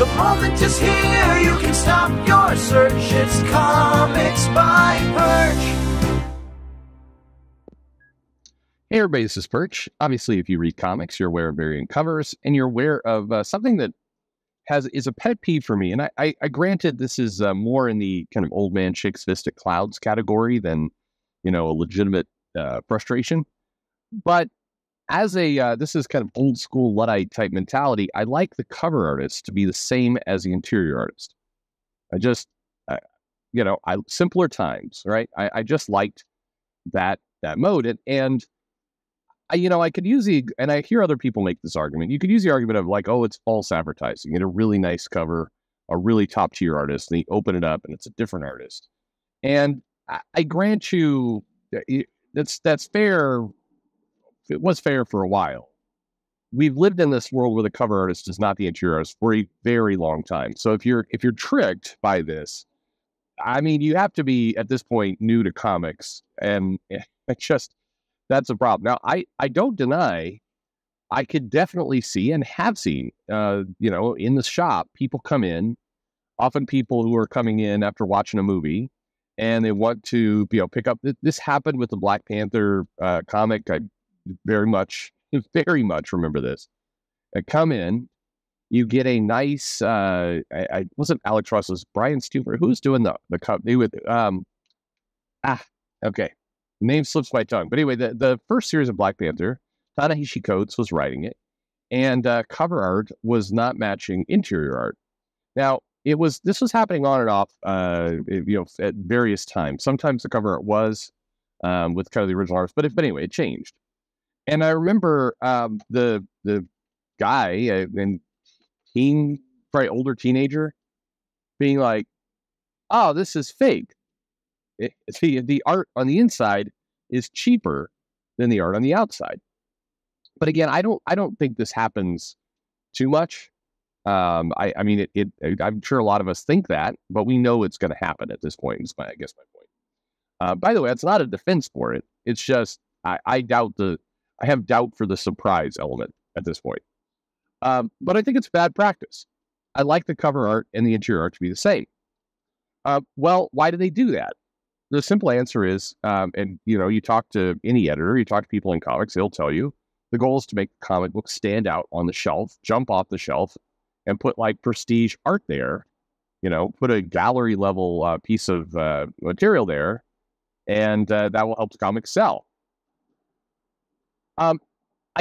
The moment is here, you can stop your search. It's Comics by Perch. Hey everybody, this is Perch. Obviously, if you read comics, you're aware of variant covers, and you're aware of something that is a pet peeve for me. And I granted this is more in the kind of old man shakes fist at clouds category than, a legitimate frustration. But as this is kind of old school Luddite type mentality, I like the cover artist to be the same as the interior artist. I just, simpler times, right? I just liked that mode. And I could use and I hear other people make this argument. You could use the argument of like, oh, it's false advertising. Get a really nice cover, a really top tier artist, and you open it up and it's a different artist. And I grant you that's fair. It was fair for a while. We've lived in this world where the cover artist is not the interior artist for a very long time. So if you're tricked by this, I mean, you have to be at this point new to comics, and it's just. That's a problem. Now, I don't deny I could definitely see and have seen, in the shop, people come in, often people who are coming in after watching a movie, and they want to, pick up. This happened with the Black Panther comic. I very much remember this. I come in, you get a nice, I wasn't Alex Ross, it was Brian Stuber. Who's doing the company with, okay. Name slips my tongue. But anyway, the first series of Black Panther, Ta-Nehisi Coates was writing it, and cover art was not matching interior art. Now, this was happening on and off, at various times. Sometimes the cover art was with kind of the original artist, but anyway, it changed. And I remember the guy, and probably older teenager, being like, "Oh, this is fake." The art on the inside is cheaper than the art on the outside. But again, I don't think this happens too much. I'm sure a lot of us think that, but we know it's going to happen at this point. Is my point. By the way, that's not a defense for it. It's just I have doubt for the surprise element at this point. But I think it's bad practice. I like the cover art and the interior art to be the same. Well, why do they do that? The simple answer is, you talk to any editor, you talk to people in comics, they'll tell you the goal is to make the comic book stand out on the shelf, jump off the shelf, and put like prestige art there, put a gallery level piece of material there, and that will help the comic sell. I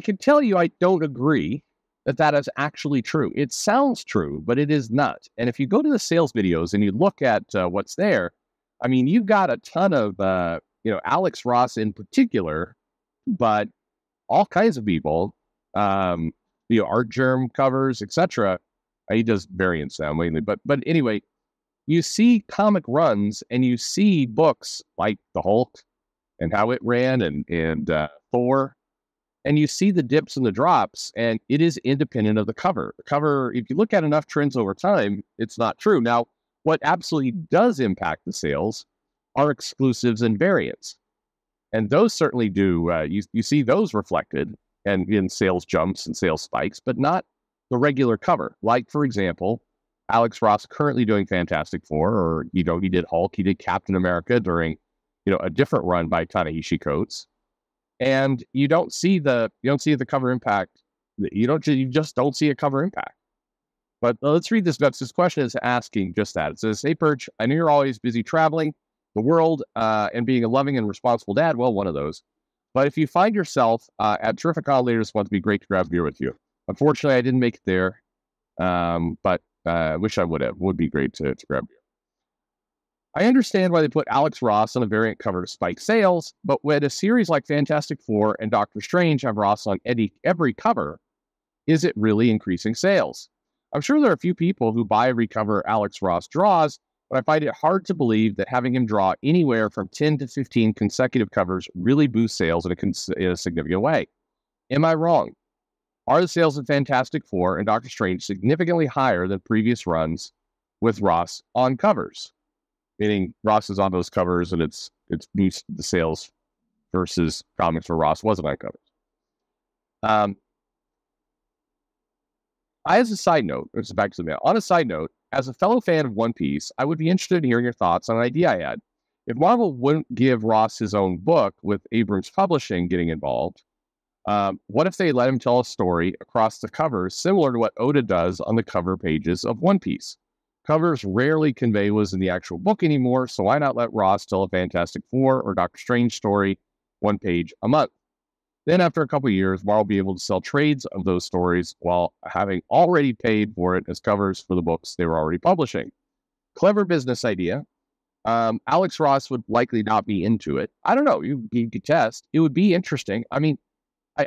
can tell you I don't agree that is actually true. It sounds true, but it is not. And if you go to the sales videos and you look at what's there, I mean, you've got a ton of, Alex Ross in particular, but all kinds of people, Art Germ covers, etc. He does variants now mainly, but anyway, you see comic runs and you see books like the Hulk and how it ran and Thor, and you see the dips and the drops, and it is independent of the cover. The cover, if you look at enough trends over time, it's not true. Now, what absolutely does impact the sales are exclusives and variants. And those certainly do, you see those reflected and in sales jumps and sales spikes, but not the regular cover. Like, for example, Alex Ross currently doing Fantastic Four, or, he did Hulk, he did Captain America during, a different run by Ta-Nehisi Coates. And you don't see the cover impact. You just don't see a cover impact. But let's read this. This question is asking just that. It says, "Hey, Perch, I know you're always busy traveling the world and being a loving and responsible dad." Well, one of those. "But if you find yourself at Terrificon later this month, it'd be great to grab a beer with you. Unfortunately, I didn't make it there, but I wish I would have. Would be great to grab a beer. I understand why they put Alex Ross on a variant cover to spike sales, but when a series like Fantastic Four and Doctor Strange have Ross on every cover, is it really increasing sales? I'm sure there are a few people who buy every cover Alex Ross draws, but I find it hard to believe that having him draw anywhere from 10 to 15 consecutive covers really boosts sales in a significant way. Am I wrong? Are the sales of Fantastic Four and Doctor Strange significantly higher than previous runs with Ross on covers?" Meaning Ross is on those covers and it's boosted the sales versus comics where Ross wasn't on covers. as a side note, this is back to the mail. On a side note, as a fellow fan of One Piece, I would be interested in hearing your thoughts on an idea I had. If Marvel wouldn't give Ross his own book with Abrams Publishing getting involved, what if they let him tell a story across the covers similar to what Oda does on the cover pages of One Piece? Covers rarely convey what's in the actual book anymore, so why not let Ross tell a Fantastic Four or Doctor Strange story, one page a month? Then after a couple of years, Marvel will be able to sell trades of those stories while having already paid for it as covers for the books they were already publishing. Clever business idea. Alex Ross would likely not be into it. I don't know. You could test. It would be interesting. I mean,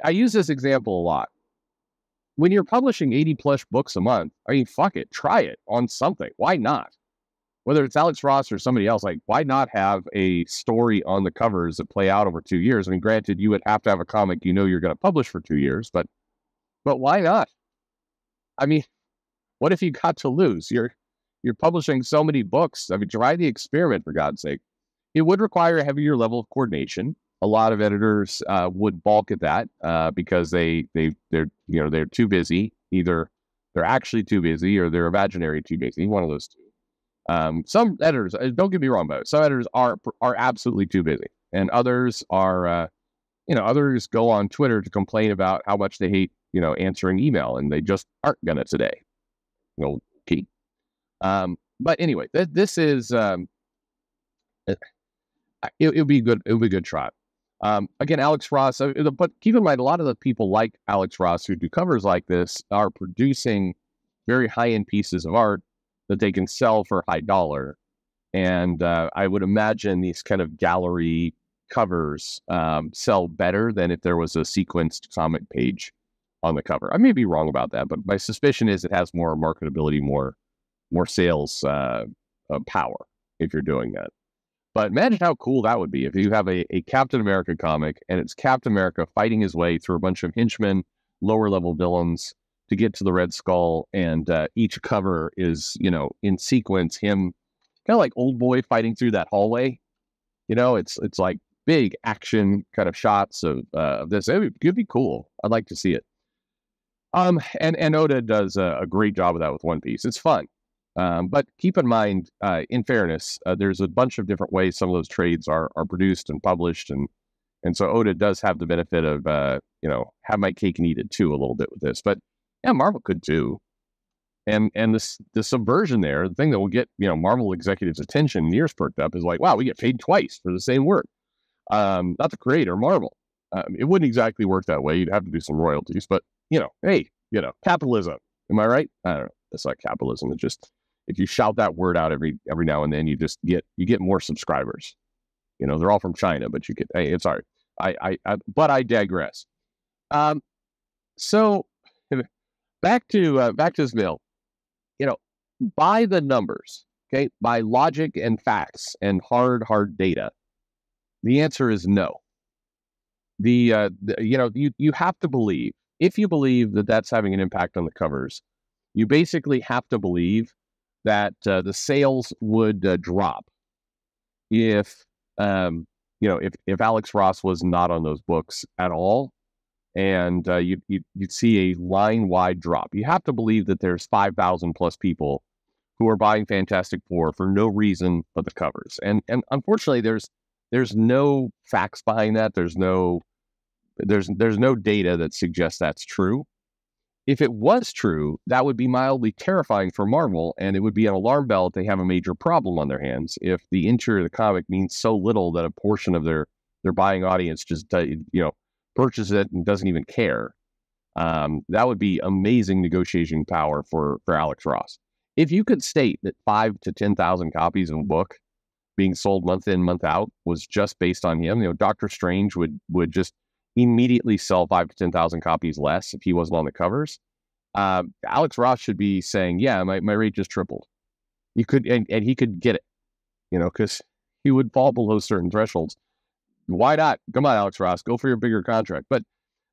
I use this example a lot. When you're publishing 80 plus books a month, I mean, fuck it, try it on something. Why not? Whether it's Alex Ross or somebody else, like, why not have a story on the covers that play out over 2 years? I mean, granted, you would have to have a comic you know you're going to publish for 2 years, but why not? I mean, what if you got to lose? You're publishing so many books. I mean, try the experiment, for God's sake. It would require a heavier level of coordination. A lot of editors would balk at that because they're too busy. Either they're actually too busy or they're imaginary too busy. One of those two. Some editors, don't get me wrong, but some editors are absolutely too busy, and others are, others go on Twitter to complain about how much they hate, answering email, and they just aren't gonna today. Key. But anyway, this is it would be good. It would be a good try. Again, Alex Ross, but keep in mind, a lot of the people like Alex Ross who do covers like this are producing very high-end pieces of art that they can sell for high dollar. And I would imagine these kind of gallery covers sell better than if there was a sequenced comic page on the cover. I may be wrong about that, but my suspicion is it has more marketability, more sales power if you're doing that. But imagine how cool that would be if you have a Captain America comic and it's Captain America fighting his way through a bunch of henchmen, lower level villains to get to the Red Skull, and each cover is, in sequence, him kind of like Old Boy fighting through that hallway. It's like big action kind of shots of this. It would be cool. I'd like to see it. And Oda does a great job of that with One Piece. It's fun. But keep in mind, in fairness, there's a bunch of different ways some of those trades are produced and published, and so Oda does have the benefit of have my cake and eat it too a little bit with this. But yeah, Marvel could too. And the subversion there, the thing that will get Marvel executives' attention and ears perked up is like, wow, we get paid twice for the same work. Not the creator, Marvel. It wouldn't exactly work that way. You'd have to do some royalties, but hey, capitalism. Am I right? I don't know. It's not capitalism. It's just, if you shout that word out every now and then, you get more subscribers. They're all from China, but you get, hey, it's all right. But I digress. So back to this mill. By the numbers, okay, by logic and facts and hard data, the answer is no. You have to believe, if you believe that that's having an impact on the covers, you basically have to believe that the sales would drop if Alex Ross was not on those books at all, and you'd see a line-wide drop. You have to believe that there's 5,000 plus people who are buying Fantastic Four for no reason but the covers, and unfortunately, there's no facts behind that. There's no data that suggests that's true. If it was true, that would be mildly terrifying for Marvel, and it would be an alarm bell if they have a major problem on their hands. If the interior of the comic means so little that a portion of their buying audience just purchases it and doesn't even care, that would be amazing negotiating power for Alex Ross. If you could state that 5,000 to 10,000 copies of a book being sold month in, month out was just based on him, Doctor Strange would just immediately sell 5,000 to 10,000 copies less if he wasn't on the covers. Alex Ross should be saying, yeah, my rate just tripled. You could, and he could get it, because he would fall below certain thresholds. Why not? Come on, Alex Ross, go for your bigger contract. But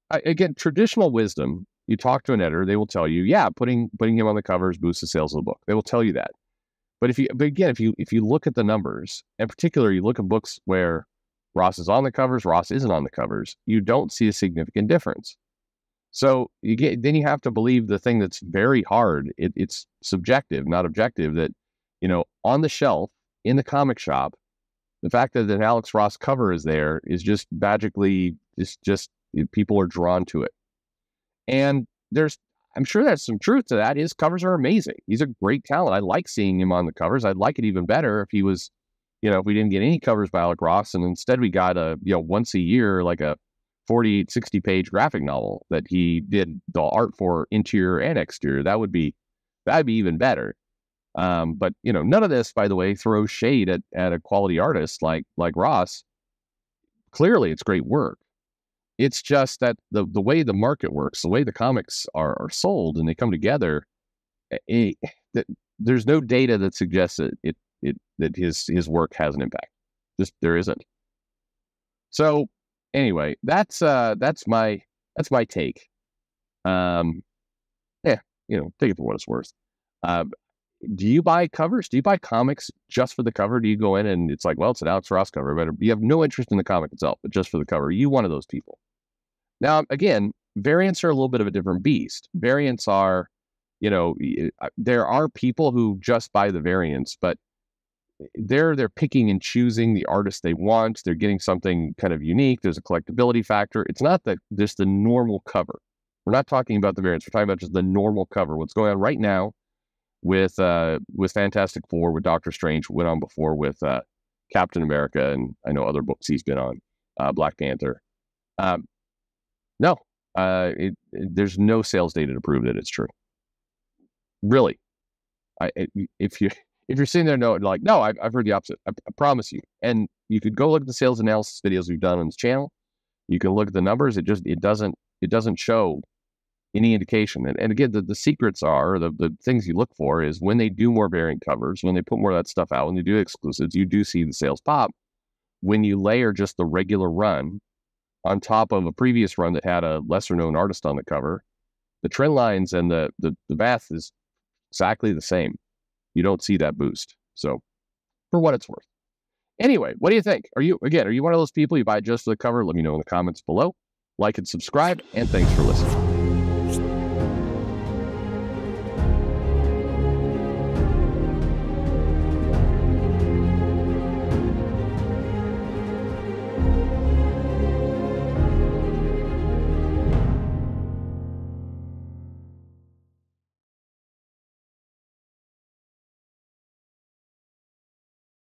again, traditional wisdom, you talk to an editor, they will tell you, yeah, putting him on the covers boosts the sales of the book. They will tell you that. But if you look at the numbers, in particular, you look at books where Ross is on the covers, Ross isn't on the covers, you don't see a significant difference. So then you have to believe the thing that's very hard. It's subjective, not objective. That on the shelf in the comic shop, the fact that an Alex Ross cover is there is just magically just people are drawn to it. And I'm sure there's some truth to that. His covers are amazing. He's a great talent. I like seeing him on the covers. I'd like it even better if he was, if we didn't get any covers by Alex Ross, and instead we got once a year, like a 40, 60 page graphic novel that he did the art for, interior and exterior. That'd be even better. But none of this, by the way, throws shade at a quality artist like Ross. Clearly, it's great work. It's just that the way the market works, the way the comics are sold and they come together, that there's no data that suggests that his work has an impact. Just there isn't. So anyway, that's my take. Take it for what it's worth. Do you buy covers? Do you buy comics just for the cover? Do you go in and it's like, well, it's an Alex Ross cover, but you have no interest in the comic itself, but just for the cover? Are you one of those people? Now, again, variants are a little bit of a different beast. Variants are, there are people who just buy the variants, but they're picking and choosing the artist they want. They're getting something kind of unique. There's a collectability factor. It's not just the normal cover. We're not talking about the variants. We're talking about just the normal cover. What's going on right now with Fantastic Four, with Doctor Strange, went on before with Captain America, and I know other books he's been on, Black Panther. No, there's no sales data to prove that it's true. Really, if you're sitting there, no, I've heard the opposite. I promise you. And you could go look at the sales analysis videos we've done on this channel. You can look at the numbers. It doesn't show any indication. And again, the secrets are, or the things you look for is when they do more variant covers, when they put more of that stuff out, when they do exclusives, you do see the sales pop. When you layer just the regular run on top of a previous run that had a lesser known artist on the cover, the trend lines and the math is exactly the same. You don't see that boost. So for what it's worth. Anyway, what do you think? Are you one of those people, you buy just for the cover? Let me know in the comments below. Like and subscribe, and thanks for listening.